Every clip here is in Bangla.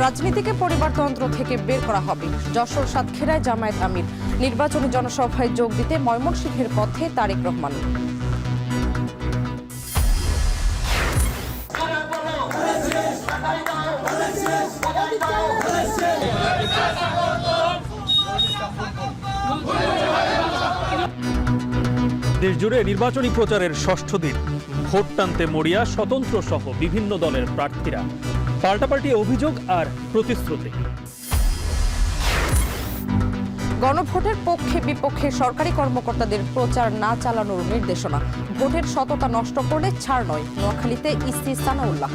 রাজনীতিকে পরিবারতন্ত্র থেকে বের করা হবে। যশোর সাতক্ষীরায় জামায়াত আমির নির্বাচনী জনসভায় যোগ দিতে ময়মনসিংহের পথে তারেক রহমান। দেশজুড়ে নির্বাচনী প্রচারের ষষ্ঠ দিন। ভোট টানতে মরিয়া স্বতন্ত্র সহ বিভিন্ন দলের প্রার্থীরা। পাল্টাপাল্টি অভিযোগ আর প্রতিশ্রুতি। গণভোটের পক্ষে বিপক্ষে সরকারি কর্মকর্তাদের প্রচার না চালানোর নির্দেশনা। ভোটের সততা নষ্ট করলে ছাড় নয়, নোয়াখালীতে ইসি সানাউল্লাহ।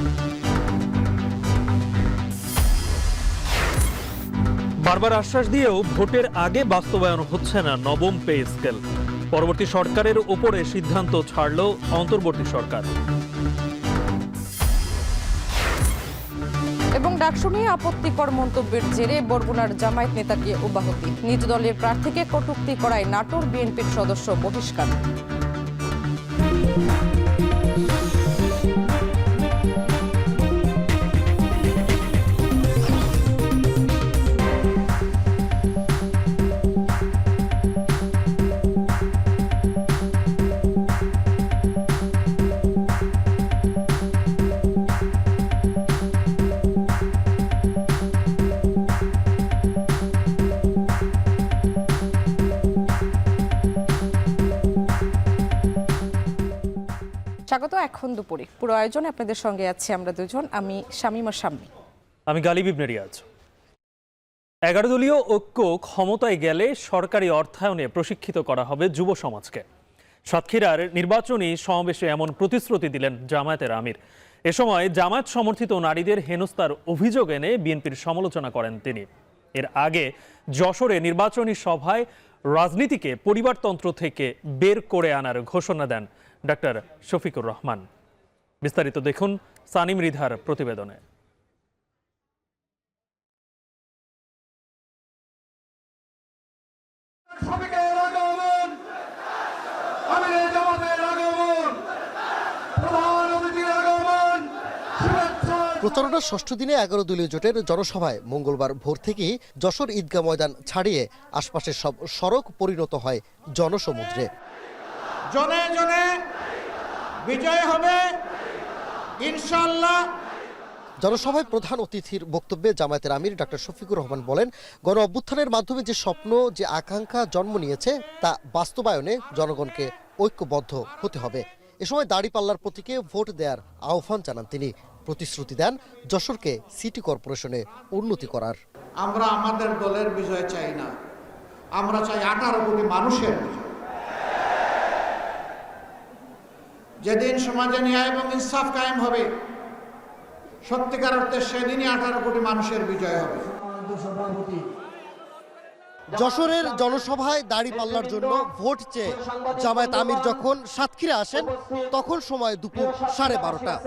বারবার আশ্বাস দিয়েও ভোটের আগে বাস্তবায়ন হচ্ছে না নবম পে স্কেল। পরবর্তী সরকারের উপরে সিদ্ধান্ত ছাড়ল অন্তর্বর্তী সরকার। এবং ডাকসু নিয়ে আপত্তিকর মন্তব্যের জেরে বরগুনার জামায়াত নেতাকে অব্যাহতি। নিজ দলের প্রার্থীকে কটূক্তি করায় নাটোর বিএনপির সদস্য বহিষ্কার। স্বাগত এখন দুপুরে। পুরো আয়োজনে আপনাদের সঙ্গে আছি আমরা দুজন, আমি শামীমা শাম্মী। আমি গালিব ইবনে রিয়াজ। 11 দলীয় ঐক্য ক্ষমতায় গেলে সরকারি অর্থায়নে প্রশিক্ষিত করা হবে যুব সমাজকে। সাতক্ষীরার নির্বাচনী সমাবেশে এমন প্রতিশ্রুতি দিলেন জামায়াতের আমির। এ সময় জামায়াত সমর্থিত নারীদের হেনস্থার অভিযোগ এনে বিএনপির সমালোচনা করেন তিনি। এর আগে যশোরে নির্বাচনী সভায় রাজনীতিকে পরিবারতন্ত্র থেকে বের করে আনার ঘোষণা দেন ডাক্তার শফিকুর রহমান। বিস্তারিত দেখুন সানিম রিধার প্রতিবেদনে। প্রচারণার ষষ্ঠ দিনে 11 দলীয় জোটের জনসভায় মঙ্গলবার ভোর থেকেই যশোর ঈদগাহ ময়দান ছাড়িয়ে আশপাশের সব সড়ক পরিণত হয় জনসমুদ্রে। জনে জনে বিজয় হবে ইনশাআল্লাহ। জনসভায় প্রধান অতিথির বক্তব্যে জামায়াতের আমির ডাক্তার শফিকুর রহমান বলেন, গণ অভ্যুত্থানের মাধ্যমে যে স্বপ্ন, যে আকাঙ্ক্ষা জন্ম নিয়েছে তা বাস্তবায়নে জনগণকে ঐক্যবদ্ধ হতে হবে। এ সময় দাড়িপাল্লার প্রতীকে ভোট দেওয়ার আহ্বান জানান তিনি। প্রতিশ্রুতি দেন যশোরকে সিটি কর্পোরেশনে উন্নতি করার। আমরা আমাদের দলের বিজয় চাই না, আমরা চাই 18 কোটি মানুষের বিজয়। যেদিন সমাজে ন্যায় এবং ইনসাফ কায়েম হবে, সত্যিকার অর্থে সেদিনই 18 কোটি মানুষের বিজয় হবে। যশোরের জনসভায় দাড়িপাল্লার জন্য ভোট চেয়ে জামায়াত আমির যখন সাতক্ষীরা আসেন, তখন সময় দুপুর 12:30।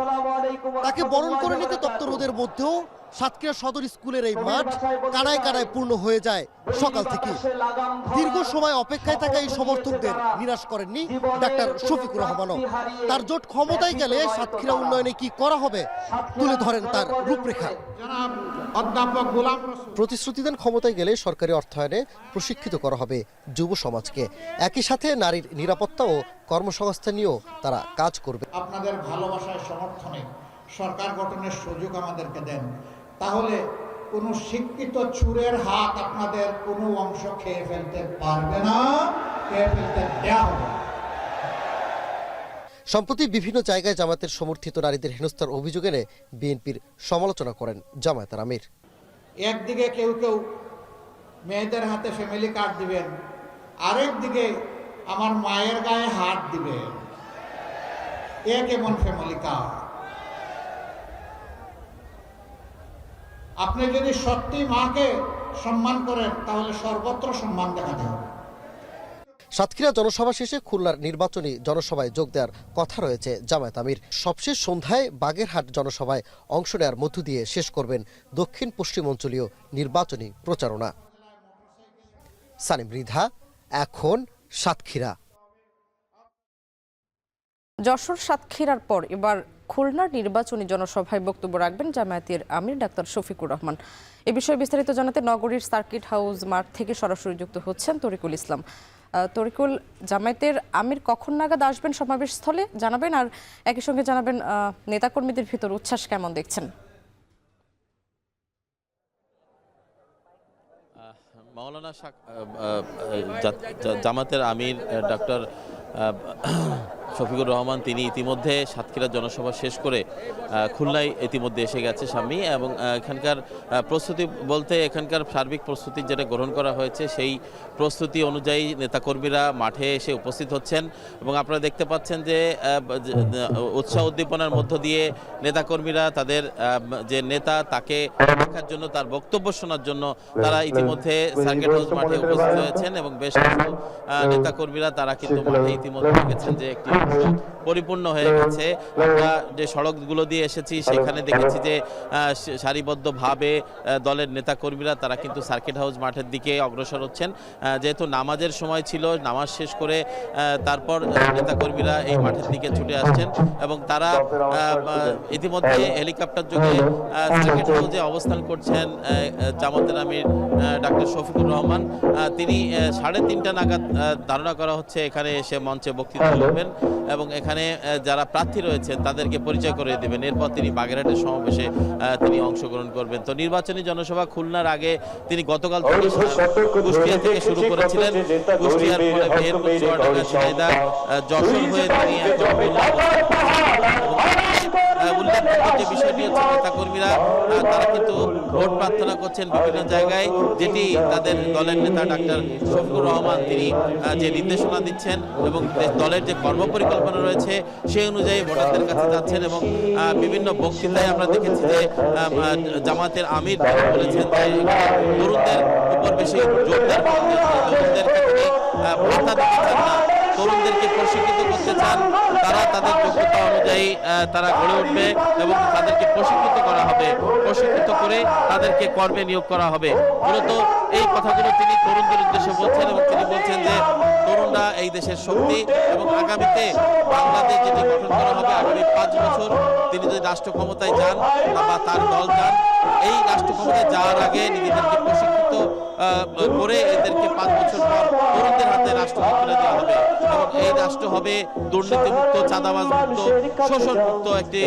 তাকে বরণ করে নিতে তপ্ত রোদের মধ্যেও সাতক্ষীরা সদর স্কুলের এই মাঠ কানায় কানায় পূর্ণ হয়ে যায় সকাল থেকে। দীর্ঘ সময় অপেক্ষায় থাকা এই সমর্থকদের নিরাশ করেননি ডাক্তার শফিকুর রহমানও। তার জোট ক্ষমতায় গেলে সাতক্ষীরা উন্নয়নে কি করা হবে তুলে ধরেন তার রূপরেখা। প্রতিশ্রুতি দেন ক্ষমতায় গেলে সরকারি অর্থায়নে প্রশিক্ষিত করা হবে যুব সমাজকে। একই সাথে নারীর নিরাপত্তা ও কর্মসংস্থান নিয়েও তারা কাজ করবে। আপনাদের ভালোবাসার সমর্থনে সরকার গঠনের সুযোগ আমাদেরকে দেন, তাহলে কোনো শিক্ষিত চুরের হাত আপনাদের কোনো অংশ খেয়ে ফেলতে পারবে না, খেয়ে ফেলতে দেওয়া হবে। সম্প্রতি বিভিন্ন জায়গায় জামায়াতের সমর্থিত নারীদের হেনস্থার অভিযোগ এনে বিএনপির সমালোচনা করেন জামায়াতের আমির। একদিকে কেউ কেউ মেয়েদের হাতে ফ্যামিলি কার্ড দিবেন, আরেক দিকে আমার মায়ের গায়ে হাত দিবেন। এ কেমন ফ্যামিলি কার্ড? আপনি যদি সত্যি মাকে সম্মান করেন, তাহলে সর্বত্র সম্মান দেখাতে হবে। সাতক্ষীরা জনসভা শেষে খুলনার নির্বাচনী জনসভায় যোগ দেওয়ার কথা রয়েছে জামায়াত আমির। সবশেষ সন্ধ্যায় বাগেরহাট জনসভায় অংশ নেওয়ার মধ্য দিয়ে শেষ করবেন দক্ষিণ পশ্চিম অঞ্চলীয় নির্বাচনী প্রচারণা। সানিম রিধা, এখন সাতক্ষীরা। যশোর সাতক্ষীরার পর এবার খুলনার নির্বাচনী জনসভায় বক্তব্য রাখবেন জামায়াতের আমির ডাক্তার শফিকুর রহমান। এ বিষয়ে বিস্তারিত জানাতে নগরীর সার্কিট হাউস মাঠ থেকে সরাসরি যুক্ত হচ্ছেন তরিকুল ইসলাম। তরিকুল, জামায়াতের আমির কখন নাগাদ আসবেন সমাবেশস্থলে জানাবেন, আর একই সঙ্গে জানাবেন নেতাকর্মীদের ভিতর উচ্ছ্বাস কেমন দেখছেন? মাওলানা জামাতের আমির ডক্টর শফিকুর রহমান তিনি ইতিমধ্যে সাতক্ষীরা জনসভা শেষ করে খুলনায় ইতিমধ্যে এসে গেছে স্বামী, এবং এখানকার প্রস্তুতি বলতে এখানকার সার্বিক প্রস্তুতি যেটা গ্রহণ করা হয়েছে সেই প্রস্তুতি অনুযায়ী নেতাকর্মীরা মাঠে এসে উপস্থিত হচ্ছেন। এবং আপনারা দেখতে পাচ্ছেন যে উৎসাহ উদ্দীপনার মধ্য দিয়ে নেতাকর্মীরা তাদের যে নেতা তাকে দেখার জন্য, তার বক্তব্য শোনার জন্য তারা ইতিমধ্যে সার্কিট হাউস মাঠে উপস্থিত হয়েছেন। এবং বেশ কিছু নেতাকর্মীরা তারা কিন্তু মাঠে ইতিমধ্যে দেখেছেন যে একটি পরিপূর্ণ হয়ে গেছে। আমরা যে সড়কগুলো দিয়ে এসেছি সেখানে দেখেছি যে সারিবদ্ধভাবে দলের নেতাকর্মীরা তারা কিন্তু সার্কিট হাউস মাঠের দিকে অগ্রসর হচ্ছেন। যেহেতু নামাজের সময় ছিল, নামাজ শেষ করে তারপর নেতাকর্মীরা এই মাঠের দিকে ছুটে আসছেন এবং তারা ইতিমধ্যে হেলিকপ্টার যোগে সার্কিট হাউসে অবস্থান করছেন জামাতের আমির ডাক্তার শফিকুর রহমান। তিনি 3:30 নাগাদ ধারণা করা হচ্ছে এখানে এসে মঞ্চে বক্তৃতা করবেন এবং এখানে যারা প্রার্থী রয়েছেন তাদেরকে পরিচয় করে দেবেন। এরপর তিনি বাগেরহাটের সমাবেশে তিনি অংশগ্রহণ করবেন। তো নির্বাচনী জনসভা খুলনার আগে তিনি গতকাল থেকে কুষ্টিয়া থেকে শুরু করেছিলেন। কুষ্টিয়ার পরে মেহেরপুর, চুয়াডাঙ্গা, ঝিনাইদহ, যশোর হয়ে তিনি উল্লেখযোগ্য যে বিষয়টি হচ্ছে নেতাকর্মীরা তারা কিন্তু ভোট প্রার্থনা করছেন বিভিন্ন জায়গায়, যেটি তাদের দলের নেতা ডাক্তার শফিকুর রহমান তিনি যে নির্দেশনা দিচ্ছেন এবং দলের যে কর্মপরিকল্পনা রয়েছে সেই অনুযায়ী ভোটারদের কাছে যাচ্ছেন। এবং বিভিন্ন বক্তৃতায় আমরা দেখেছি যে জামাতের আমির বলেছেন যে তরুণদের উপর বেশি জোরদার তরুণদেরকে তিনি ভাতা দিতে চান না, তরুণদেরকে প্রশিক্ষিত করতে চান। তারা তাদের যোগ্যতা অনুযায়ী তারা গড়ে উঠবে এবং তাদেরকে প্রশিক্ষিত করা হবে, প্রশিক্ষিত করে তাদেরকে কর্মে নিয়োগ করা হবে। মূলত এই কথাগুলো তিনি তরুণদের উদ্দেশ্যে বলছেন এবং তিনি বলছেন যে তরুণরা এই দেশের শক্তি এবং আগামীতে বাংলাদেশ যেটি গঠন করা হবে আগামী 5 বছর তিনি যদি রাষ্ট্র ক্ষমতায় যান বা তার দল যান, এই রাষ্ট্র ক্ষমতায় যাওয়ার আগে নিজেদেরকে প্রশিক্ষিত করে এদেরকে 5 বছর পর তরুণদের হাতে রাষ্ট্র তুলে দেওয়া হবে এবং এই রাষ্ট্র হবে দুর্নীতিমুক্ত, চাঁদাবাজ মুক্ত, শোষণ মুক্ত একটি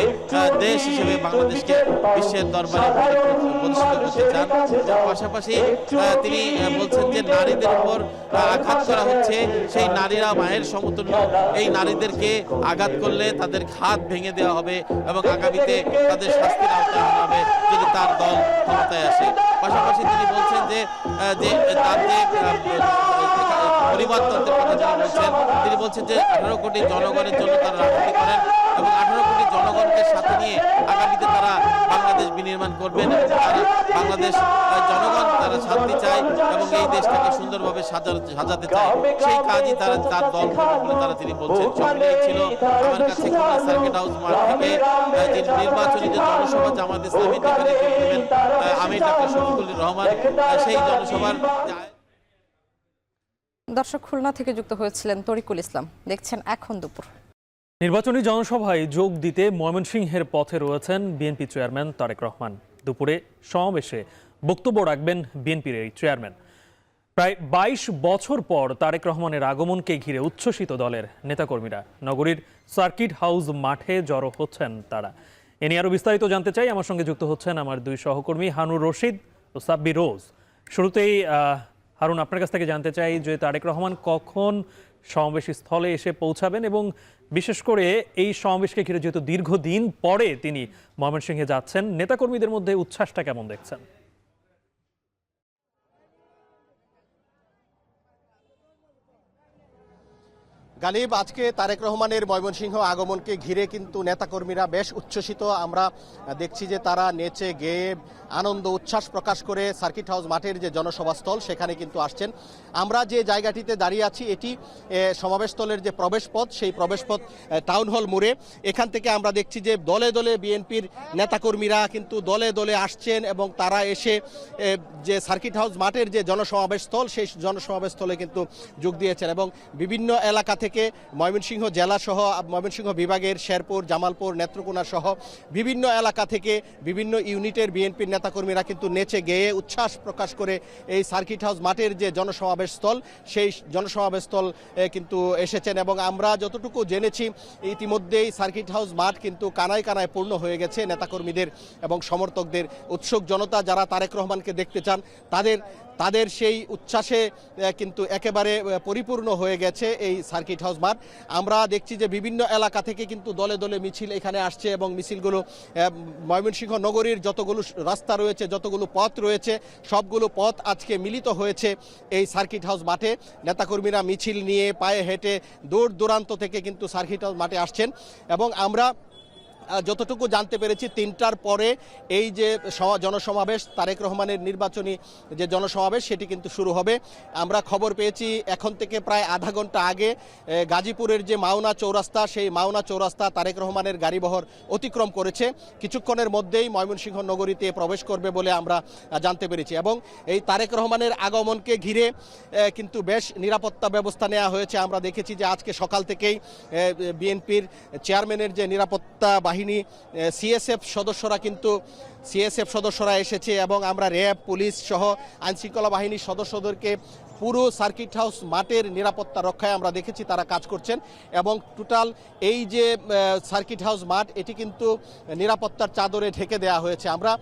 দেশ হিসেবে বাংলাদেশকে বিশ্বের দরবারে প্রতিষ্ঠিত করতে চান। পাশাপাশি তিনি বলছেন যে নারীদের উপর আঘাত করা হচ্ছে, সেই নারীরা মায়ের সমতুল্য, এই নারীদেরকে আঘাত করলে তাদের হাত ভেঙে দেওয়া হবে এবং আগামীতে তাদের শাস্তির আওতায় আনা হবে যদি তার দল ক্ষমতায় আসে। পাশাপাশি তিনি বলছেন যে তার যে পরিবারতন্ত্রের কথা তিনি বলছেন যে 18 কোটি জনগণের জন্য তারা রাজনীতি করেন এবং 18 কোটি জনগণকে সাথে নিয়ে আগামীতে তারা বাংলাদেশ বিনির্মাণ করবেন। তারা বাংলাদেশ জনগণ তারা শান্তি চায় এবং এই দেশটাকে সুন্দরভাবে সাজাতে চায়, সেই কাজই তার দল বলে তারা তিনি বলছেন। সঙ্গে ছিল আমার কাছে খুলনা সার্কিট হাউস মাঠ থেকে যে নির্বাচনী যে জনসভা জামাত ইসলামী যেখানে যোগ দেবেন আমির ডাক্তার শফিকুর রহমান, সেই জনসভার দর্শক খুলনা থেকে যুক্ত হয়েছিলেন তরিকুল ইসলাম। দেখছেন এখন দুপুর। নির্বাচনী জনসভায় যোগ দিতে ময়মনসিংহের পথে রয়েছেন বিএনপি চেয়ারম্যান তারেক রহমান। দুপুরে সমাবেশে বক্তব্য রাখবেন বিএনপির এই চেয়ারম্যান। প্রায় 22 বছর পর তারেক রহমানের আগমনকে ঘিরে উচ্ছ্বসিত দলের নেতাকর্মীরা নগরীর সার্কিট হাউস মাঠে জড়ো হচ্ছেন তারা। এ নিয়ে আরও বিস্তারিত জানতে চাই, আমার সঙ্গে যুক্ত হচ্ছেন আমার 2 সহকর্মী হানুর রশিদ ও সাব্বির রোজ। শুরুতেই হারুন, আপনার কাছ থেকে জানতে চাই যে তারেক রহমান কখন সমাবেশ স্থলে এসে পৌঁছাবেন এবং বিশেষ করে এই সমাবেশকে ঘিরে যেহেতু দীর্ঘদিন পরে তিনি ময়মনসিংহে যাচ্ছেন, নেতাকর্মীদের মধ্যে উচ্ছ্বাসটা কেমন দেখছেন? গালিব, আজকে তারেক রহমানের ময়মনসিংহ আগমনকে ঘিরে কিন্তু নেতাকর্মীরা বেশ উচ্ছ্বসিত। আমরা দেখছি যে তারা নেচে গেয়ে আনন্দ উচ্ছ্বাস প্রকাশ করে সার্কিট হাউস মাঠের যে জনসভাস্থল সেখানে কিন্তু আসছেন। আমরা যে জায়গাটিতে দাঁড়িয়ে আছি এটি সমাবেশস্থলের যে প্রবেশপথ, সেই প্রবেশপথ টাউন হল মোড়ে। এখান থেকে আমরা দেখছি যে দলে দলে বিএনপির নেতাকর্মীরা কিন্তু দলে দলে আসছেন এবং তারা এসে যে সার্কিট হাউস মাঠের যে জনসমাবেশস্থল সেই জনসমাবেশস্থলে কিন্তু যোগ দিয়েছেন এবং বিভিন্ন এলাকা থেকে থেকে ময়মনসিংহ জেলা সহ ময়মনসিংহ বিভাগের শেরপুর, জামালপুর, নেত্রকোনা সহ বিভিন্ন এলাকা থেকে বিভিন্ন ইউনিটের বিএনপির নেতাকর্মীরা কিন্তু নেচে গেয়ে উচ্ছ্বাস প্রকাশ করে এই সার্কিট হাউস মাঠের যে জনসমাবেশ স্থল সেই জনসমাবেশ স্থল কিন্তু এসেছেন। এবং আমরা যতটুকু জেনেছি ইতিমধ্যেই সার্কিট হাউস মাঠ কিন্তু কানায় কানায় পূর্ণ হয়ে গেছে নেতাকর্মীদের এবং সমর্থকদের। উৎসুক জনতা যারা তারেক রহমানকে দেখতে চান তাদের সেই উচ্ছ্বাসে কিন্তু একেবারে পরিপূর্ণ হয়ে গেছে এই সার্কিট হাউস মাঠ। আমরা দেখছি যে বিভিন্ন এলাকা থেকে কিন্তু দলে দলে মিছিল এখানে আসছে এবং মিছিলগুলো ময়মনসিংহ নগরীর যতগুলো রাস্তা রয়েছে, যতগুলো পথ রয়েছে, সবগুলো পথ আজকে মিলিত হয়েছে এই সার্কিট হাউস মাঠে। নেতাকর্মীরা মিছিল নিয়ে পায়ে হেঁটে দূর দূরান্ত থেকে কিন্তু সার্কিট হাউস মাঠে আসছেন। এবং আমরা যতটুকু জানতে পেরেছি 3টার পরে এই যে জনসমাবেশ, তারেক রহমানের নির্বাচনী যে জনসমাবেশ সেটি কিন্তু শুরু হবে। আমরা খবর পেয়েছি এখন থেকে প্রায় আধা ঘন্টা আগে গাজীপুরের যে মাওনা চৌরাস্তা, সেই মাওনা চৌরাস্তা তারেক রহমানের গাড়িবহর অতিক্রম করেছে। কিছুক্ষণের মধ্যেই ময়মনসিংহ নগরীতে প্রবেশ করবে বলে আমরা জানতে পেরেছি। এবং এই তারেক রহমানের আগমনকে ঘিরে কিন্তু বেশ নিরাপত্তা ব্যবস্থা নেওয়া হয়েছে। আমরা দেখেছি যে আজকে সকাল থেকেই বিএনপির চেয়ারম্যানের যে নিরাপত্তা বাহিনী সিএসএফ সদস্যরা এসেছে এবং আমরা র্যাব, পুলিশ সহ আইনশৃঙ্খলা বাহিনীর সদস্যদেরকে পুরো সার্কিট হাউস মাঠের নিরাপত্তা রক্ষায় আমরা দেখেছি তারা কাজ করছেন। এবং টোটাল এই যে সার্কিট হাউস মাঠ এটি কিন্তু নিরাপত্তার চাদরে ঢেকে দেওয়া হয়েছে। আমরা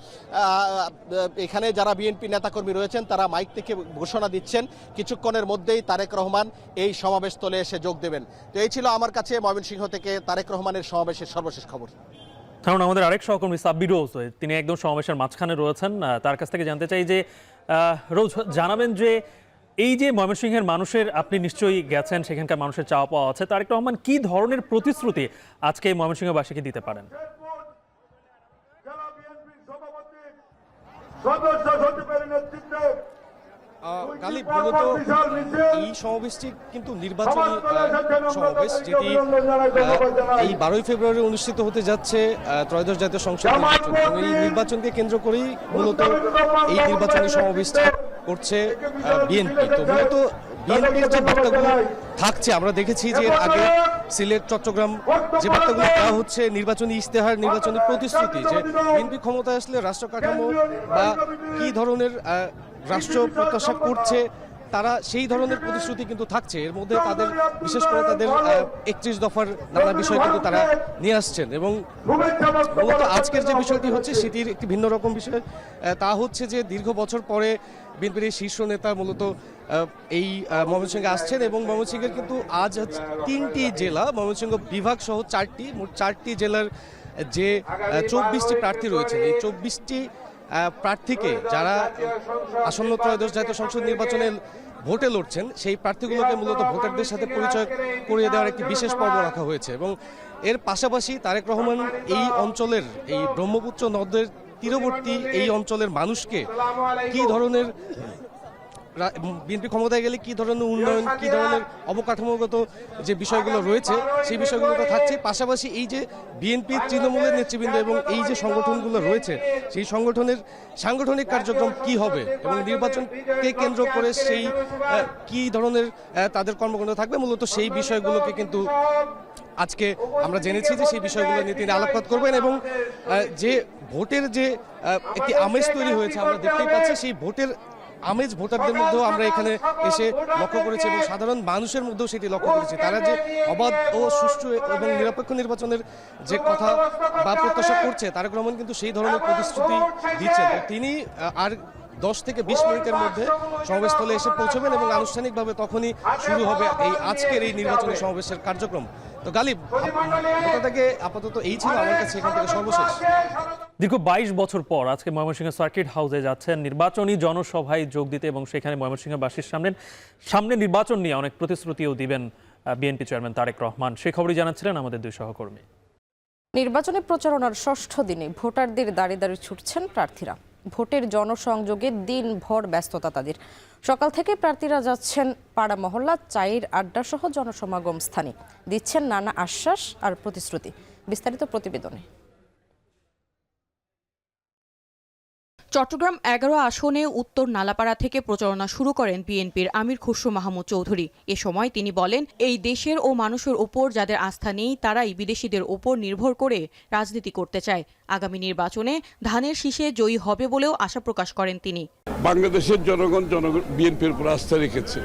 এখানে যারা বিএনপি নেতাকর্মী রয়েছেন তারা মাইক থেকে ঘোষণা দিচ্ছেন কিছুক্ষণের মধ্যেই তারেক রহমান এই সমাবেশস্থলে এসে যোগ দেবেন। তো এই ছিল আমার কাছে ময়মনসিংহ থেকে তারেক রহমানের সমাবেশের সর্বশেষ খবর। কারণ আমাদের আরেক সহকর্মী সাব্বির রোজ, তিনি একদম সমাবেশের মাঝখানে রয়েছেন, তার কাছ থেকে জানতে চাই যে রোজ জানাবেন যে এই যে ময়মনসিংহের মানুষের, আপনি নিশ্চয়ই গেছেন, সেখানকার মানুষের চাওয়া পাওয়া আছে, তারেক রহমান কি ধরনের প্রতিশ্রুতি আজকে এই ময়মনসিংহবাসীকে দিতে পারেন? গালিব, মূলত এই সমাবেশটি কিন্তু নির্বাচনী সমাবেশ, যেটি এই 12ই ফেব্রুয়ারি অনুষ্ঠিত হতে যাচ্ছে ত্রয়োদশ জাতীয় সংসদ নির্বাচন। এবং এই নির্বাচনকে কেন্দ্র করেই মূলত এই নির্বাচনী সমাবেশটি করছে বিএনপি। তো মূলত বিএনপির যে বার্তাগুলো থাকছে, আমরা দেখেছি যে আগে সিলেট, চট্টগ্রাম যে বার্তাগুলো দেওয়া হচ্ছে, নির্বাচনী ইশতেহার, নির্বাচনী প্রতিশ্রুতি, যে বিএনপি ক্ষমতায় আসলে রাষ্ট্র কাঠামো বা কী ধরনের রাষ্ট্র প্রত্যাশা করছে, তারা সেই ধরনের প্রতিশ্রুতি কিন্তু থাকছে। এর মধ্যে তাদের বিশেষ করে তাদের 31 দফার নানা বিষয় কিন্তু তারা নিয়ে আসছেন। এবং মূলত আজকের যে বিষয়টি হচ্ছে সেটির একটি ভিন্ন রকম বিষয়, তা হচ্ছে যে দীর্ঘ বছর পরে বিএনপির এই শীর্ষ নেতা মূলত এই ময়মনসিংহে আসছেন। এবং ময়মনসিংহের কিন্তু আজ 3টি জেলা, ময়মনসিংহ বিভাগ সহ মোট 4টি জেলার যে 24টি প্রার্থী রয়েছেন, এই 24টি প্রার্থীকে যারা আসন্ন ত্রয়োদশ জাতীয় সংসদ নির্বাচনে ভোটে লড়ছেন, সেই প্রার্থীগুলোকে মূলত ভোটারদের সাথে পরিচয় করিয়ে দেওয়ার একটি বিশেষ পর্ব রাখা হয়েছে। এবং এর পাশাপাশি তারেক রহমান এই অঞ্চলের, এই ব্রহ্মপুত্র নদের তীরবর্তী এই অঞ্চলের মানুষকে কি ধরনের, বিএনপি ক্ষমতায় গেলে কি ধরনের উন্নয়ন, কি ধরনের অবকাঠামোগত যে বিষয়গুলো রয়েছে সেই বিষয়গুলো তো থাকছে। পাশাপাশি এই যে বিএনপি তৃণমূলের নেতৃবৃন্দ এবং এই যে সংগঠনগুলো রয়েছে, সেই সংগঠনের সাংগঠনিক কার্যক্রম কি হবে এবং নির্বাচনকে কেন্দ্র করে সেই কি ধরনের তাদের কর্মকাণ্ড থাকবে, মূলত সেই বিষয়গুলোকে কিন্তু আজকে আমরা জেনেছি যে সেই বিষয়গুলো নিয়ে তিনি আলোকপাত করবেন। এবং যে ভোটের যে একটি আমেজ তৈরি হয়েছে আমরা দেখতেই পাচ্ছি, সেই ভোটের আমেজ ভোটারদের মধ্যেও আমরা এখানে এসে লক্ষ্য করেছি এবং সাধারণ মানুষের মধ্যেও সেটি লক্ষ্য করেছি। তারা যে অবাধ ও সুষ্ঠু এবং নিরপেক্ষ নির্বাচনের যে কথা বা প্রত্যাশা করছে, তারেক রহমান কিন্তু সেই ধরনের প্রতিশ্রুতি দিচ্ছেন। তিনি আর 10 থেকে 20 মিনিটের মধ্যে সমাবেশস্থলে এসে পৌঁছবেন এবং আনুষ্ঠানিকভাবে তখনই শুরু হবে এই আজকের এই নির্বাচনী সমাবেশের কার্যক্রম। তো গালিব, থেকে আপাতত এই ছিল আমার কাছে এখান থেকে সর্বশেষ। দীর্ঘ 22 বছর পর আজকে ময়মনসিংহ সার্কিট হাউসে যাচ্ছেন নির্বাচনী জনসভায় যোগ দিতে এবং সেখানে ময়মনসিংহবাসীর সামনে নির্বাচন নিয়ে অনেক প্রতিশ্রুতিও দিবেন বিএনপি চেয়ারম্যান তারেক রহমান। সেই খবরই জানাচ্ছিলেন আমাদের 2 সহকর্মী। নির্বাচনী প্রচারণার 6ষ্ঠ দিনে ভোটারদের দাঁড়িয়ে দাঁড়িয়ে ছুটছেন প্রার্থীরা। ভোটের জনসংযোগে দিনভর ব্যস্ততা তাদের। সকাল থেকে প্রার্থীরা যাচ্ছেন পাড়া মহল্লা, চায়ের আড্ডা সহ জনসমাগম স্থানে, দিচ্ছেন নানা আশ্বাস আর প্রতিশ্রুতি। বিস্তারিত প্রতিবেদনে। চট্টগ্রাম 11 আসনে উত্তর নালাপাড়া থেকে প্রচারণা শুরু করেন বিএনপির আমির খসরু মাহমুদ চৌধুরী। এ সময় তিনি বলেন, এই দেশের ও মানুষের উপর যাদের আস্থা নেই তারাই বিদেশিদের উপর নির্ভর করে রাজনীতি করতে চায়। আগামী নির্বাচনে ধানের শীষে জয়ী হবে বলেও আশা প্রকাশ করেন তিনি। বাংলাদেশের জনগণ বিএনপির উপর আস্থা রেখেছে,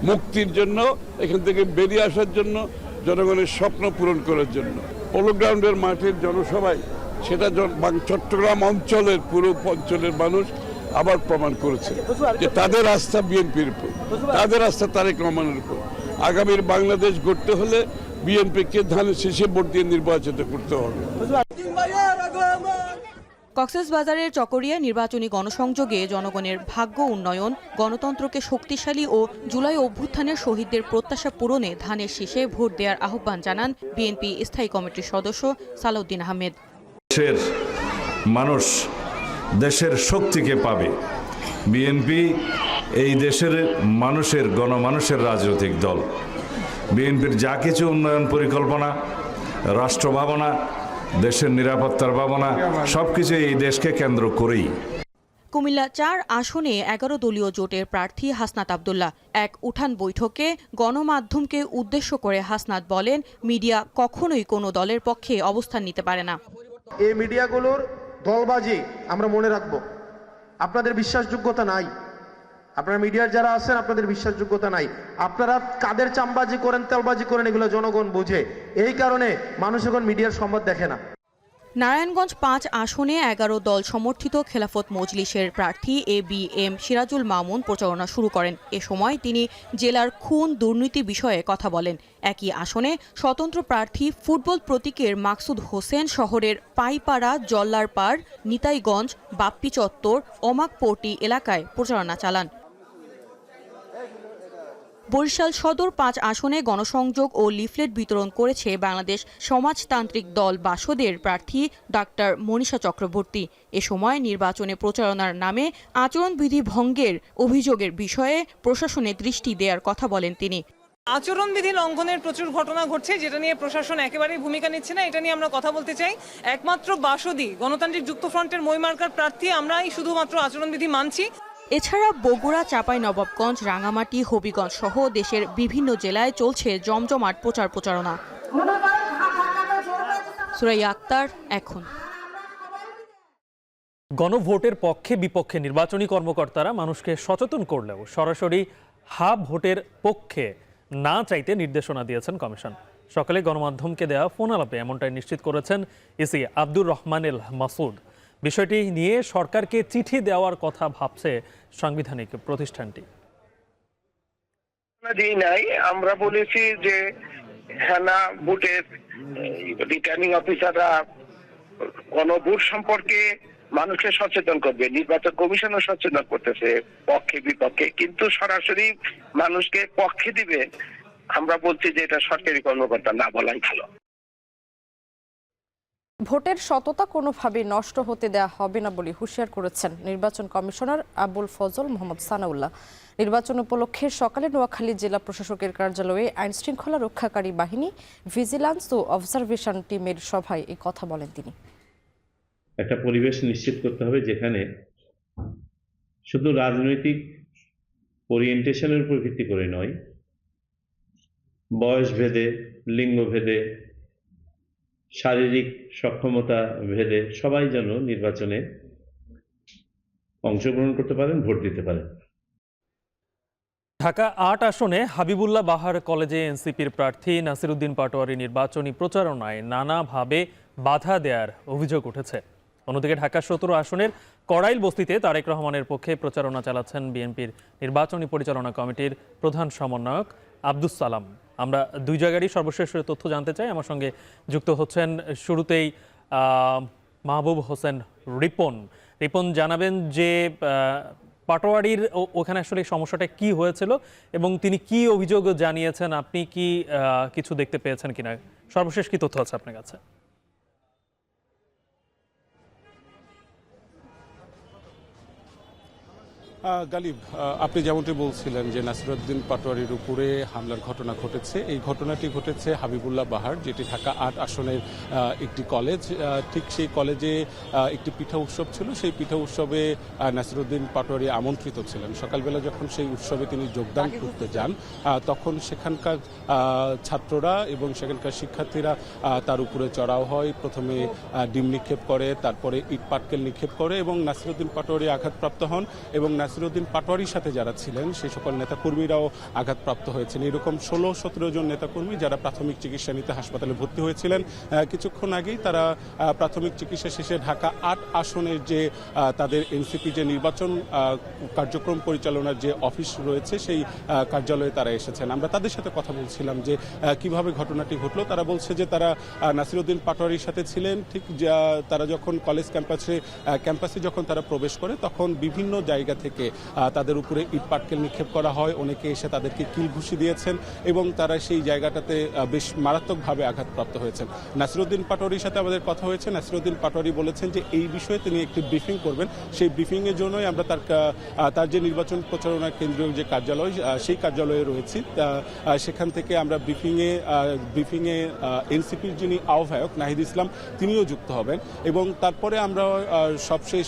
মুক্তির জন্য, এখান থেকে বেরিয়ে আসার জন্য, জনগণের স্বপ্ন পূরণ করার জন্য। পোলো গ্রাউন্ডের মাঠের জনসভায় সেটা চট্টগ্রাম অঞ্চলের পুরো অঞ্চলের মানুষ আবার প্রমাণ করেছে যে তাদের আস্থা বিএনপির উপর, তাদের আস্থা তারেক রহমানের উপর। আগামীর বাংলাদেশ গড়তে হলে বিএনপিকে ধানের শীষে ভোট দিয়ে নির্বাচিত করতে হবে। কক্সবাজারের চকরিয়া নির্বাচনী গণসংযোগে জনগণের ভাগ্য উন্নয়ন, গণতন্ত্রকে শক্তিশালী ও জুলাই অভ্যুত্থানের শহীদদের প্রত্যাশা পূরণে ধানের শীষে ভোট দেওয়ার আহ্বান জানান বিএনপি স্থায়ী কমিটির সদস্য সালাউদ্দিন আহমেদ। দেশের মানুষ দেশের শক্তিকে পাবে। বিএনপি এই দেশের মানুষের, গণমানুষের রাজনৈতিক দল। বিএনপির যা কিছু উন্নয়ন পরিকল্পনা, রাষ্ট্র ভাবনা, দেশের নিরাপত্তার ভাবনা সবকিছু এই দেশকে কেন্দ্র করেই। কুমিল্লা 4 আসনে 11 দলীয় জোটের প্রার্থী হাসনাত আব্দুল্লাহ এক উঠান বৈঠকে গণমাধ্যমকে উদ্দেশ্য করে হাসনাত বলেন, মিডিয়া কখনোই কোনো দলের পক্ষে অবস্থান নিতে পারে না। এই মিডিয়াগুলোর দলবাজি আমরা মনে রাখবো। আপনাদের বিশ্বাসযোগ্যতা নাই, আপনারা মিডিয়ার যারা আছেন আপনাদের বিশ্বাসযোগ্যতা নাই। আপনারা কাদের চামবাজি করেন, তেলবাজি করেন, এগুলো জনগণ বুঝে। এই কারণে মানুষ এখন মিডিয়ার সংবাদ দেখে না। নারায়ণগঞ্জ 5 আসনে 11 দল সমর্থিত খেলাফত মজলিসের প্রার্থী ABM সিরাজুল মামুন প্রচারণা শুরু করেন। এ সময় তিনি জেলার খুন দুর্নীতি বিষয়ে কথা বলেন। একই আসনে স্বতন্ত্র প্রার্থী ফুটবল প্রতীকের মাকসুদ হোসেন শহরের পাইপাড়া, জল্লারপাড়, নিতাইগঞ্জ, বাপ্পি চত্বর, ওমাকপট্টি এলাকায় প্রচারণা চালান। বরিশাল সদর 5 আসনে গণসংযোগ ও লিফলেট বিতরণ করেছে বাংলাদেশ সমাজতান্ত্রিক দল বাসদের প্রার্থী ডাক্তার মনীষা চক্রবর্তী। এ সময় নির্বাচনে প্রচারণার নামে আচরণবিধি ভঙ্গের অভিযোগের বিষয়ে প্রশাসনের দৃষ্টি দেওয়ার কথা বলেন তিনি। আচরণবিধি লঙ্ঘনের প্রচুর ঘটনা ঘটছে, যেটা নিয়ে প্রশাসন একেবারেই ভূমিকা নিচ্ছে না। এটা নিয়ে আমরা কথা বলতে চাই। একমাত্র বাসদী গণতান্ত্রিক যুক্তফ্রন্টের মইমার্কার প্রার্থী, আমরাই শুধুমাত্র আচরণবিধি মানছি। এছাড়া বগুড়া, চাঁপাইনবাবগঞ্জ, রাঙামাটি, হবিগঞ্জ সহ দেশের বিভিন্ন জেলায় চলছে জমজমাট প্রচারণা। সুরাইয়া আক্তার, এখন। গণভোটের পক্ষে বিপক্ষে নির্বাচনী কর্মকর্তারা মানুষকে সচেতন করলেও সরাসরি ভোটের পক্ষে না চাইতে নির্দেশনা দিয়েছেন কমিশন। সকালে গণমাধ্যমকে দেওয়া ফোন আলাপে এমনটাই নিশ্চিত করেছেন ইসি আব্দুর রহমানুল মাসুদ। বিষয়টি নিয়ে সরকারকে চিঠি দেওয়ার কথা ভাবছে সাংবিধানিক প্রতিষ্ঠানটি। আমরা বলেছি যে না, ভোটের রিটার্নিং অফিসাররা গণভোট সম্পর্কে মানুষকে সচেতন করবে, নির্বাচন কমিশনও সচেতন করতেছে পক্ষে বিপক্ষে, কিন্তু সরাসরি মানুষকে পক্ষে দিবে আমরা বলছি যে এটা সরকারি কর্মকর্তা না বলাই ভালো। ভোটের সততা কোনোভাবেই নষ্ট হতে দেওয়া হবে না বলে হুঁশিয়ার করেছেন নির্বাচন কমিশনার আবুল ফজল মোহাম্মদ সানাউল্লাহ। নির্বাচন উপলক্ষে সকালে নোয়াখালী জেলা প্রশাসকের কার্যালয়ে আইনশৃঙ্খলা রক্ষাকারী বাহিনী, ভিজিল্যান্স ও অবজারভেশন টিমের সভায় এই কথা বলেন তিনি। একটা পরিবেশ নিশ্চিত করতে হবে যেখানে শুধু রাজনৈতিক ওরিয়েন্টেশনের উপর ভিত্তি করে নয়, বয়স ভেদে, লিঙ্গ ভেদে, শারীরিক সক্ষমতা ভেদে সবাই যেন নির্বাচনে অংশগ্রহণ করতে পারেন, ভোট দিতে পারেন। ঢাকা 8 আসনে হাবিবুল্লাহ বাহার কলেজে এনসিপির প্রার্থী নাসিরউদ্দিন পাটোয়ারি নির্বাচনী প্রচারণায় নানাভাবে বাধা দেওয়ার অভিযোগ উঠেছে। অন্যদিকে ঢাকা 17 আসনের কড়াইল বস্তিতে তারেক রহমানের পক্ষে প্রচারণা চালাচ্ছেন বিএনপির নির্বাচনী পরিচালনা কমিটির প্রধান সমন্বয়ক আব্দুস সালাম। আমরা দুই জায়গারই সর্বশেষ তথ্য জানতে চাই। আমার সঙ্গে যুক্ত হচ্ছেন শুরুতেই মাহবুব হোসেন রিপন। জানাবেন যে পাটোয়ারির ওখানে আসলে সমস্যাটা কি হয়েছিল এবং তিনি কি অভিযোগ জানিয়েছেন, আপনি কি কিছু দেখতে পেয়েছেন কিনা, সর্বশেষ কি তথ্য আছে আপনার কাছে? গালিব, আপনি যেমনটি বলছিলেন যে নাসিরউদ্দিন পাটোয়ারির উপরে হামলার ঘটনা ঘটেছে, এই ঘটনাটি ঘটেছে হাবিবুল্লাহ বাহার, যেটি ঢাকা ৮ আসনের একটি কলেজ। ঠিক সেই কলেজে একটি পিঠা উৎসব ছিল, সেই পিঠা উৎসবে নাসিরউদ্দিন পাটোয়ারি আমন্ত্রিত ছিলেন। সকালবেলা যখন সেই উৎসবে তিনি যোগদান করতে যান, তখন সেখানকার ছাত্ররা এবং সেখানকার শিক্ষার্থীরা তার উপরে চড়াও হয়। প্রথমে ডিম নিক্ষেপ করে, তারপরে ইট পাটকেল নিক্ষেপ করে এবং নাসিরউদ্দিন পাটোয়ারি আঘাতপ্রাপ্ত হন এবং নাসিরউদ্দিন পাটোয়ারির সাথে যারা ছিলেন সেই সকল নেতাকর্মীরাও আঘাতপ্রাপ্ত হয়েছেন। এরকম ১৬-১৭ জন নেতাকর্মী যারা প্রাথমিক চিকিৎসা নিতে হাসপাতালে ভর্তি হয়েছিলেন। কিছুক্ষণ আগেই তারা প্রাথমিক চিকিৎসা শেষে ঢাকা ৮ আসনের যে তাদের এনসিপি যে নির্বাচন কার্যক্রম পরিচালনার যে অফিস রয়েছে সেই কার্যালয়ে তারা এসেছেন। আমরা তাদের সাথে কথা বলছিলাম যে কিভাবে ঘটনাটি ঘটলো। তারা বলছে যে তারা নাসিরউদ্দিন পাটোয়ারির সাথে ছিলেন। ঠিক তারা যখন কলেজ ক্যাম্পাসে যখন তারা প্রবেশ করে তখন বিভিন্ন জায়গা থেকে তাদের উপরে ইট পাটকেল নিক্ষেপ করা হয়। অনেকে এসে তাদেরকে কিল ঘুষি দিয়েছেন এবং তারা সেই জায়গাটাতে বেশ মারাত্মকভাবে আঘাতপ্রাপ্ত হয়েছেন। নাসিরউদ্দিন পাটোয়ারির সাথে আমাদের কথা হয়েছে। নাসিরউদ্দিন পাটোয়ারি বলেছেন যে এই বিষয়ে তিনি একটি ব্রিফিং করবেন। সেই ব্রিফিংয়ের জন্যই আমরা তার যে নির্বাচন প্রচারণা কেন্দ্রীয় যে কার্যালয় সেই কার্যালয়ে রয়েছি। সেখান থেকে আমরা ব্রিফিংয়ে এনসিপির যিনি আহ্বায়ক নাহিদ ইসলাম তিনিও যুক্ত হবেন এবং তারপরে আমরা সবশেষ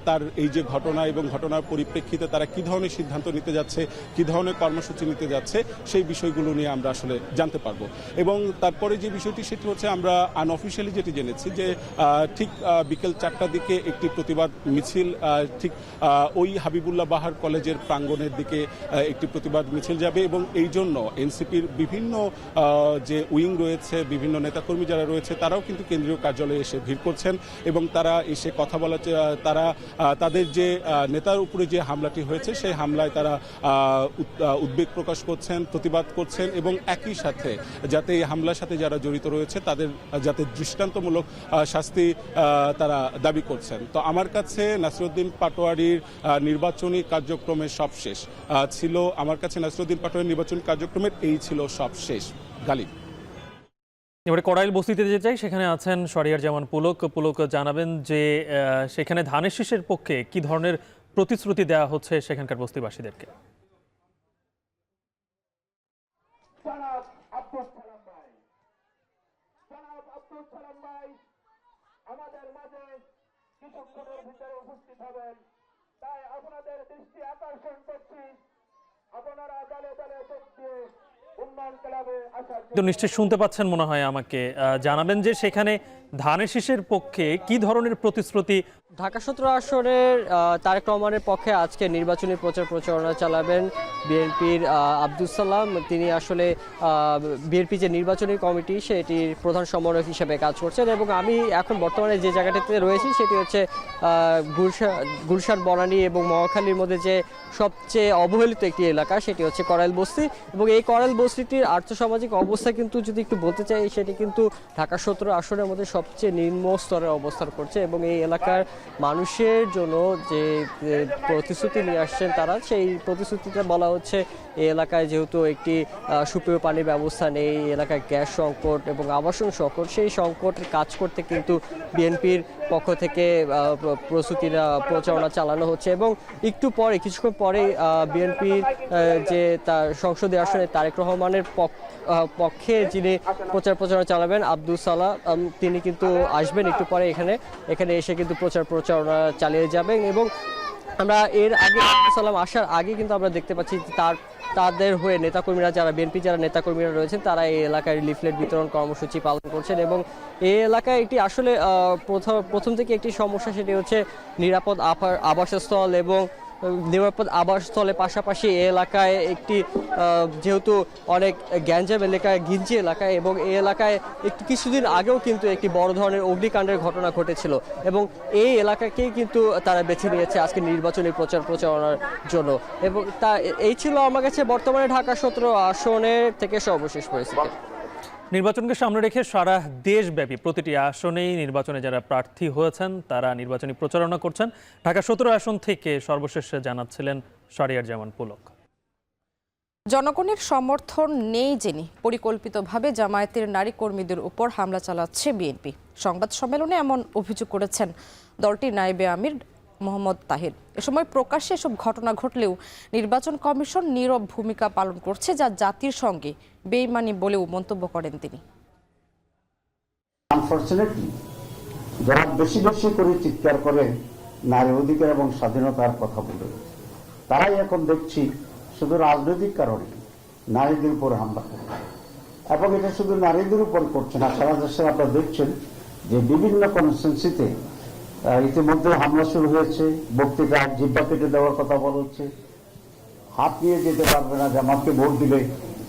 তার এই যে ঘটনা এবং ঘটনার পরিপ্রেক্ষিতে তারা কি ধরনের সিদ্ধান্ত নিতে যাচ্ছে, কি ধরনের কর্মসূচি নিতে যাচ্ছে সেই বিষয়গুলো নিয়ে আমরা আসলে জানতে পারবো। এবং তারপরে যে বিষয়টি সেটি হচ্ছে আমরা আনঅফিশিয়ালি যেটি জেনেছি যে ঠিক বিকেল 4টার দিকে একটি প্রতিবাদ মিছিল ঠিক ওই হাবিবুল্লাহ বাহার কলেজের প্রাঙ্গণের দিকে একটি প্রতিবাদ মিছিল যাবে এবং এই জন্য এনসিপির বিভিন্ন যে উইং রয়েছে, বিভিন্ন নেতাকর্মী যারা রয়েছে তারাও কিন্তু কেন্দ্রীয় কার্যালয়ে এসে ভিড় করছেন এবং তারা এসে কথা বলা, তারা তাদের যে নেতার উপরে যে হামলাটি হয়েছে সেই হামলায় তারা উদ্বেগ প্রকাশ করছেন, প্রতিবাদ করছেন এবং একই সাথে যাতে এই হামলার সাথে যারা জড়িত রয়েছে তাদের যাতে দৃষ্টান্তমূলক শাস্তি তারা দাবি করছেন। তো আমার কাছে নাসিরউদ্দিন পাটোয়ারির নির্বাচনী কার্যক্রমের সবশেষ ছিল, আমার কাছে নাসিরউদ্দিন পাটোয়ারির নির্বাচনী কার্যক্রমের এই ছিল সবশেষ। গালিব, এবারে কড়াইল বস্তিতে যেতে চাই, সেখানে আছেন শরিয়ার জামান পুলক জানাবেন যে সেখানে ধানের শীষের পক্ষে কি ধরনের প্রতিশ্রুতি দেওয়া হচ্ছে সেখানকার বস্তিবাসীদেরকে। আমাদের মাঝে কিছুক্ষণের ভিতরে উপস্থিত হবেন, তাই আপনাদের দৃষ্টি আকর্ষণ করছি আপনারা দলে দলে যোগ দিয়ে উন্নয়ন ক্লাবে আসার তো নিশ্চয়ই শুনতে পাচ্ছেন মনে হয় আমাকে, জানাবেন যে সেখানে ধানের শীষের পক্ষে কি ধরনের প্রতিশ্রুতি। ঢাকা 17 আসনের তারেক রহমানের পক্ষে আজকে নির্বাচনী প্রচারণা চালাবেন বিএনপির আব্দুল সালাম। তিনি আসলে বিএনপি যে নির্বাচনী কমিটি সেটির প্রধান সমন্বয়ক হিসেবে কাজ করছেন এবং আমি এখন বর্তমানে যে জায়গাটিতে রয়েছি সেটি হচ্ছে গুলশান বনানী এবং মহাখালীর মধ্যে যে সবচেয়ে অবহেলিত একটি এলাকা সেটি হচ্ছে কড়াইল বস্তি এবং এই কড়াইল বস্তিটির আর্থসামাজিক অবস্থা কিন্তু যদি একটু বলতে চাই সেটি কিন্তু ঢাকা 17 আসনের মধ্যে সবচেয়ে নিম্ন স্তরে অবস্থান করছে এবং এই এলাকার মানুষের জন্য যে প্রতিশ্রুতি নিয়ে আসছেন তারা, সেই প্রতিশ্রুতিতে বলা হচ্ছে এই এলাকায় যেহেতু একটি সুপেয় পানির ব্যবস্থা নেই, এই এলাকায় গ্যাস সংকট এবং আবাসন সংকট, সেই সংকটের কাজ করতে কিন্তু বিএনপির পক্ষ থেকে প্রচারণা চালানো হচ্ছে এবং একটু পরে কিছুক্ষণ পরে বিএনপির যে তার সংসদে আসনে তারেক রহমানের পক্ষে যিনি প্রচারণা চালাবেন আব্দুল সালাম, তিনি কিন্তু আসবেন একটু পরে এখানে এসে কিন্তু প্রচারণা চালিয়ে যাবেন এবং আমরা এর আগে আব্দুল সালাম আসার আগে কিন্তু আমরা দেখতে পাচ্ছি তাদের হয়ে নেতাকর্মীরা যারা বিএনপি যারা নেতাকর্মীরা রয়েছেন তারা এই এলাকায় লিফলেট বিতরণ কর্মসূচি পালন করছেন এবং এই এলাকায় একটি আসলে প্রথম থেকে একটি সমস্যা, সেটি হচ্ছে নিরাপদ আবাসস্থল এবং নিরাপদ আবাসস্থলের পাশাপাশি এই এলাকায় একটি যেহেতু অনেক গ্যাঞ্জাম এলাকায় ঘিঞ্জি এলাকায় এবং এই এলাকায় কিছুদিন আগেও কিন্তু একটি বড় ধরনের অগ্নিকাণ্ডের ঘটনা ঘটেছিল এবং এই এলাকাকেই কিন্তু তারা বেছে নিয়েছে আজকে নির্বাচনী প্রচারণার জন্য এবং এই ছিল আমার কাছে বর্তমানে ঢাকা 17 আসনের থেকে সর্বশেষ পরিস্থিতি। নির্বাচনকে সামনে রেখে সারা দেশব্যাপী প্রতিটি আসনেই নির্বাচনে যারা প্রার্থী হয়েছেন তারা নির্বাচনী প্রচারণা করছেন। ঢাকা 17 আসন থেকে সর্বশেষ জানাচ্ছিলেন শরিয়ার জামান পুলক। জনগণের সমর্থন নেই জেনে পরিকল্পিতভাবে জামায়াতের নারী কর্মীদের উপর হামলা চালাচ্ছে বিএনপি। সংবাদ সম্মেলনে এমন অভিযোগ করেছেন দলটির নায়েবে আমির মোহাম্মদ তাহির। এ সময় প্রকাশ্যে এসব ঘটনা ঘটলেও নির্বাচন কমিশন নীরব ভূমিকা পালন করছে, যা জাতির সঙ্গে বেইমানি বলেও মন্তব্য করেন তিনি। আনফরচুনেটলি যারা বেশি বেশি করে চিৎকার করে নারী অধিকার এবং স্বাধীনতার কথা বলে, তারাই এখন দেখছি শুধু রাজনৈতিক কারণে নারীদের উপর হামলা করছে। এবং এটা শুধু নারীদের উপর করছে না, সারা দেশে আপনারা দেখছেন যে বিভিন্ন কনস্টিটুয়েন্সিতে ইতিমধ্যে হামলা শুরু হয়েছে। বক্তৃতা জিব্বা কেটে দেওয়ার কথা বলা হচ্ছে, হাত নিয়ে যেতে পারবে না, জামাতকে ভোট দিলে,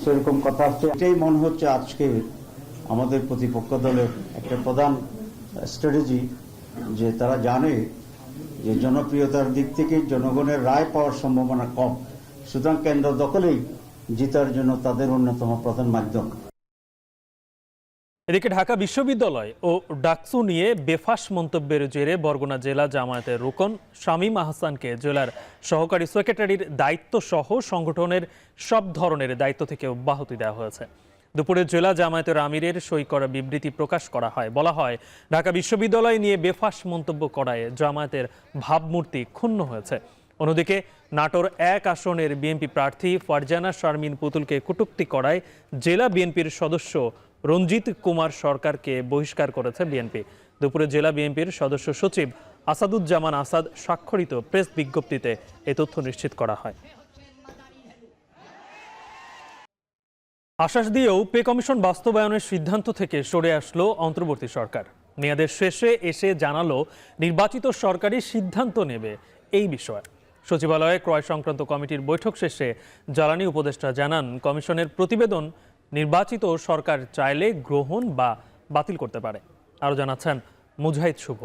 সেরকম কথা হচ্ছে। এটাই মনে হচ্ছে আজকে আমাদের প্রতিপক্ষ দলের একটা প্রধান স্ট্র্যাটেজি, যে তারা জানে যে জনপ্রিয়তার দিক থেকে জনগণের রায় পাওয়ার সম্ভাবনা কম, সুতরাং কেন্দ্র দখলেই জিতার জন্য তাদের অন্যতম প্রধান মাধ্যম। এদিকে ঢাকা বিশ্ববিদ্যালয় ও ডাকসু নিয়ে বেফাস মন্তব্যের জেরে বরগুনা জেলা জামায়াতের রুকন শামীম আহসানকে জেলার সহকারী সেক্রেটারির দায়িত্ব সহ সংগঠনের সব ধরনের দায়িত্ব থেকে অব্যাহতি দেওয়া হয়েছে। দুপুরে জেলা জামায়াতের আমিরের সই করা বিবৃতি প্রকাশ করা হয়। বলা হয়, ঢাকা বিশ্ববিদ্যালয় নিয়ে বেফাস মন্তব্য করায় জামায়াতের ভাবমূর্তি ক্ষুণ্ণ হয়েছে। অন্যদিকে নাটোর 1 আসনের বিএনপি প্রার্থী ফারজানা শারমিন পুতুলকে কটূক্তি করায় জেলা বিএনপির সদস্য রঞ্জিত কুমার সরকারকে বহিষ্কার করেছে বিএনপি। দুপুরে জেলা বিএনপির সদস্য সচিব আসাদুজ্জামান আসাদ স্বাক্ষরিত প্রেস বিজ্ঞপ্তিতে এ তথ্য নিশ্চিত করা হয়। আশ্বাস দিয়েও পে কমিশন বাস্তবায়নের সিদ্ধান্ত থেকে সরে আসলো অন্তর্বর্তী সরকার। মেয়াদের শেষে এসে জানালো নির্বাচিত সরকারই সিদ্ধান্ত নেবে এই বিষয়ে। সচিবালয়ে ক্রয় সংক্রান্ত কমিটির বৈঠক শেষে জ্বালানি উপদেষ্টা জানান, কমিশনের প্রতিবেদন নির্বাচিত সরকার চাইলে গ্রহণ বা বাতিল করতে পারে। আরও জানাচ্ছেন মুজাহিদ শুভ।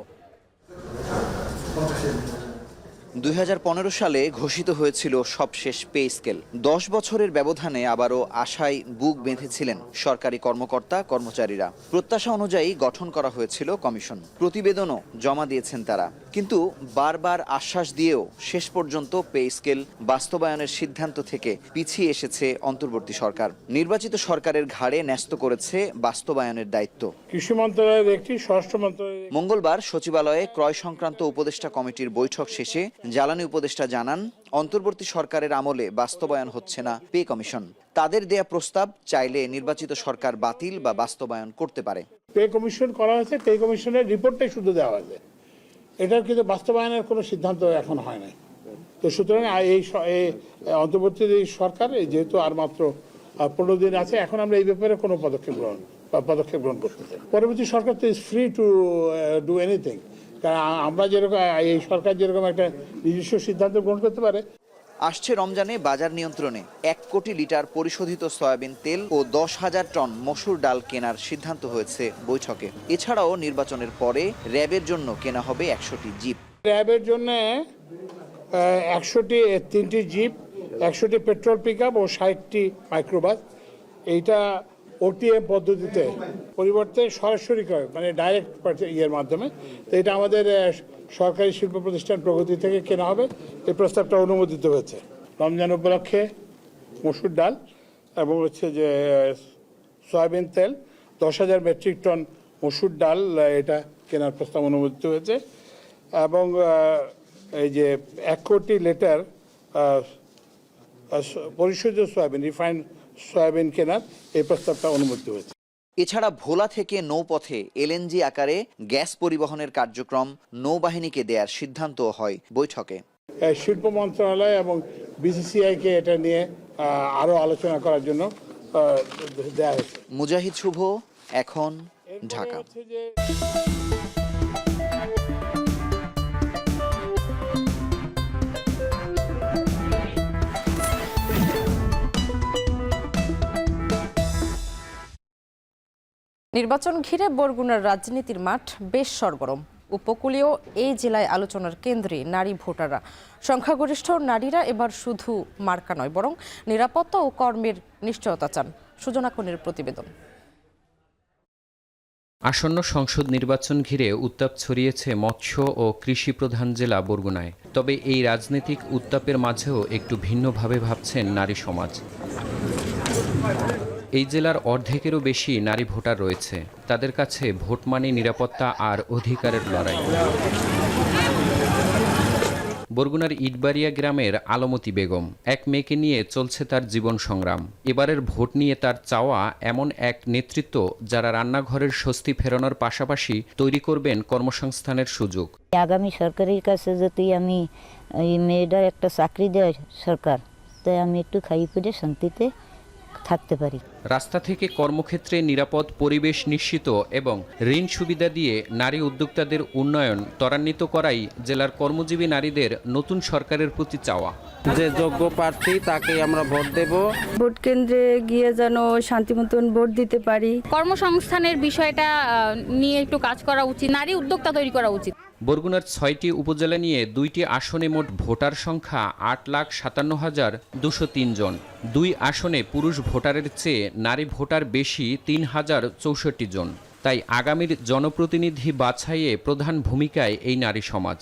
2015 সালে ঘোষিত হয়েছিল সবশেষ পে স্কেল। 10 বছরের ব্যবধানে আবারও আশায় বুক বেঁধেছিলেন সরকারি কর্মকর্তা কর্মচারীরা। প্রত্যাশা অনুযায়ী গঠন করা হয়েছিল কমিশন, প্রতিবেদনও জমা দিয়েছেন তারা। কিন্তু বারবার আশ্বাস দিয়েও শেষ পর্যন্ত পে স্কেল বাস্তবায়নের সিদ্ধান্ত থেকে পিছিয়ে এসেছে অন্তর্বর্তী সরকার। নির্বাচিত সরকারের ঘাড়ে ন্যস্ত করেছে বাস্তবায়নের দায়িত্ব। কৃষি মন্ত্রণালয়ের একটি, স্বরাষ্ট্র মন্ত্রণালয়ের। মঙ্গলবার সচিবালয়ে ক্রয় সংক্রান্ত উপদেষ্টা কমিটির বৈঠক শেষে জ্বালানি উপদেষ্টা জানান, অন্তর্বর্তী সরকারের আমলে বাস্তবায়ন হচ্ছে না পে কমিশন। তাদের দেয়া প্রস্তাব চাইলে নির্বাচিত সরকার বাতিল বা বাস্তবায়ন করতে পারে। পে কমিশন করা হয়েছে, পে কমিশনের রিপোর্টটাই শুধু দেওয়া হয়েছে, এটার কিন্তু বাস্তবায়নের কোনো সিদ্ধান্ত এখন হয় নাই। তো সুতরাং এই অন্তর্বর্তী সরকার যেহেতু আর মাত্র 15 দিন আছে, এখন আমরা এই ব্যাপারে কোনো পদক্ষেপ গ্রহণ করতে চাই। পরবর্তী সরকার তো is free to do anything. কারণ আমরা যেরকম, এই সরকার যেরকম একটা নিজস্ব সিদ্ধান্ত গ্রহণ করতে পারে। আসছে রমজানে বাজার নিয়ন্ত্রণে 1 কোটি লিটার পরিশোধিত সয়াবিন তেল ও 10,000 টন মসুর ডাল কেনার সিদ্ধান্ত হয়েছে বৈঠকে। এছাড়াও নির্বাচনের পরে র্যাবের জন্য কেনা হবে 100টি জিপ। র্যাবের জন্য 3টি জিপ, 100টি পেট্রোল পিকআপ ও 60টি মাইক্রোবাস। এইটা ওটিএম পদ্ধতিতে পরিবর্তে সরাসরি মানে ডাইরেক্ট ইয়ের মাধ্যমে। তো এটা আমাদের সরকারি শিল্প প্রতিষ্ঠান প্রগতি থেকে কেনা হবে। এই প্রস্তাবটা অনুমোদিত হয়েছে। রমজান উপলক্ষে মসুর ডাল এবং হচ্ছে যে সয়াবিন তেল 10,000 মেট্রিক টন মসুর ডাল, এটা কেনার প্রস্তাব অনুমোদিত হয়েছে। এবং এই যে 1 কোটি লিটার পরিশোধিত সয়াবিন, রিফাইন্ড সয়াবিন কেনার এই প্রস্তাবটা অনুমোদিত হয়েছে। এছাড়া ভোলা থেকে নৌপথে এলএনজি আকারে গ্যাস পরিবহনের কার্যক্রম নৌবাহিনীকে দেওয়ার সিদ্ধান্ত হয় বৈঠকে। শিল্প মন্ত্রণালয় এবং বিসিসিআইকে এটা নিয়ে আরো আলোচনা করার জন্য দেওয়া হয়েছে। মুজাহিদ শুভ, এখন, ঢাকা। নির্বাচন ঘিরে বরগুনার রাজনীতির মাঠ বেশ সরগরম। উপকূলীয় এই জেলায় আলোচনার কেন্দ্রে নারী ভোটাররা। সংখ্যাগরিষ্ঠ নারীরা এবার শুধু মার্কা নয়, বরং নিরাপত্তা ও কর্মের নিশ্চয়তা চান। সুজনা কোনের প্রতিবেদন। আসন্ন সংসদ নির্বাচন ঘিরে উত্তাপ ছড়িয়েছে মৎস্য ও কৃষি প্রধান জেলা বরগুনায়। তবে এই রাজনৈতিক উত্তাপের মাঝেও একটু ভিন্নভাবে ভাবছেন নারী সমাজ। এই জেলার অর্ধেকেরও বেশি নারী ভোটার রয়েছে। তাদের কাছে ভোট মানে নিরাপত্তা আর অধিকারের লড়াই। বরগুনার ইটবাড়িয়া গ্রামের আলমতি বেগম। এক মেয়েকে নিয়ে চলছে তার জীবন সংগ্রাম। এবারের ভোট নিয়ে তার চাওয়া এমন এক নেতৃত্ব যারা রান্নাঘরের স্বস্তি ফেরানোর পাশাপাশি তৈরি করবেন কর্মসংস্থানের সুযোগ। আগামী সরকারের কাছে যদি আমি এই মেয়েটার একটা চাকরি দেয় সরকার, তাই আমি একটু খাই পেটে শান্তিতে থাকতে পারি। রাস্তা থেকে কর্মক্ষেত্রে নিরাপদ পরিবেশ নিশ্চিত এবং ঋণ সুবিধা দিয়ে নারী উদ্যোক্তাদের উন্নয়ন ত্বরান্বিত করাই জেলার কর্মজীবী নারীদের নতুন সরকারের প্রতি চাওয়া। যে যোগ্য প্রার্থী তাকে আমরা ভোট দেব। ভোট কেন্দ্রে গিয়ে যেন শান্তিমতন ভোট দিতে পারি। কর্মসংস্থানের বিষয়টা নিয়ে একটু কাজ করা উচিত, নারী উদ্যোক্তা তৈরি করা উচিত। বরগুনার ৬টি উপজেলা নিয়ে ২টি আসনে মোট ভোটার সংখ্যা ৮,৫৭,২০৩ জন। ২ আসনে পুরুষ ভোটারের চেয়ে নারী ভোটার বেশি ৩,০৬৪ জন। তাই আগামীর জনপ্রতিনিধি বাছাইয়ে প্রধান ভূমিকায় এই নারী সমাজ।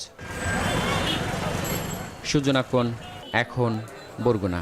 সুজনা কোন, এখন, বরগুনা।